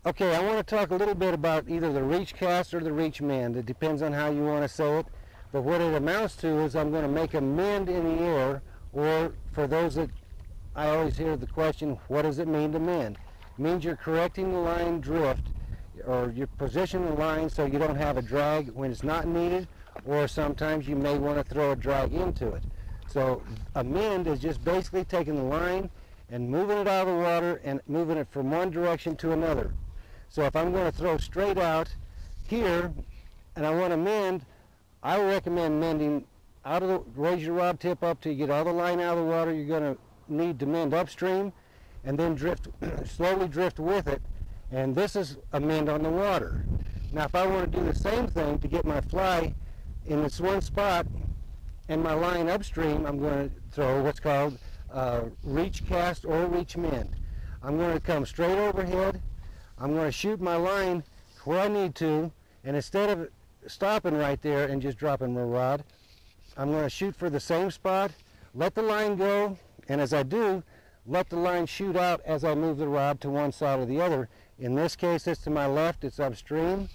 Okay, I want to talk a little bit about either the reach cast or the reach mend. It depends on how you want to say it. But what it amounts to is I'm going to make a mend in the air, or for those that I always hear the question, what does it mean to mend? It means you're correcting the line drift, or you're positioning the line so you don't have a drag when it's not needed, or sometimes you may want to throw a drag into it. So a mend is just basically taking the line and moving it out of the water and moving it from one direction to another. So if I'm going to throw straight out here and I want to mend, I recommend mending out of the, raise your rod tip up till you get all the line out of the water. You're going to need to mend upstream and then drift, slowly drift with it. And this is a mend on the water. Now if I want to do the same thing to get my fly in this one spot and my line upstream, I'm going to throw what's called reach cast or reach mend. I'm going to come straight overhead. I'm going to shoot my line where I need to, and instead of stopping right there and just dropping my rod, I'm going to shoot for the same spot, let the line go, and as I do, let the line shoot out as I move the rod to one side or the other. In this case, it's to my left, it's upstream.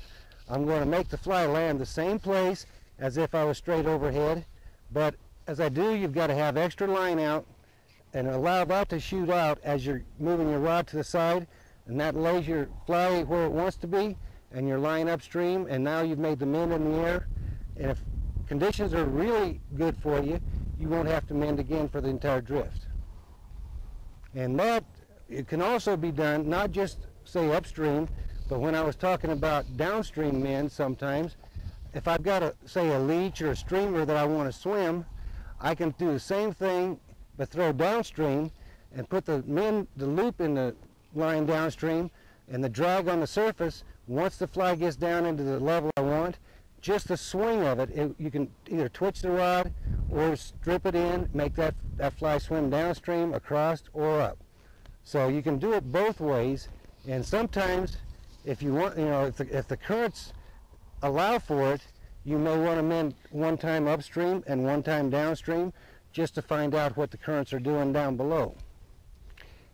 I'm going to make the fly land the same place as if I was straight overhead, but as I do, you've got to have extra line out and allow that to shoot out as you're moving your rod to the side, and that lays your fly where it wants to be and your line upstream, and now you've made the mend in the air. And if conditions are really good for you, you won't have to mend again for the entire drift. And that, it can also be done not just say upstream, but when I was talking about downstream mend, sometimes if I've got say a leech or a streamer that I want to swim, I can do the same thing but throw downstream and put the loop in the line downstream, and the drag on the surface, once the fly gets down into the level I want, just the swing of it, you can either twitch the rod or strip it in, make that fly swim downstream, across, or up. So you can do it both ways, and sometimes if you want, if the currents allow for it, you may want to mend one time upstream and one time downstream just to find out what the currents are doing down below.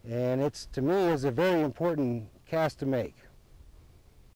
And it's, to me, is a very important cast to make.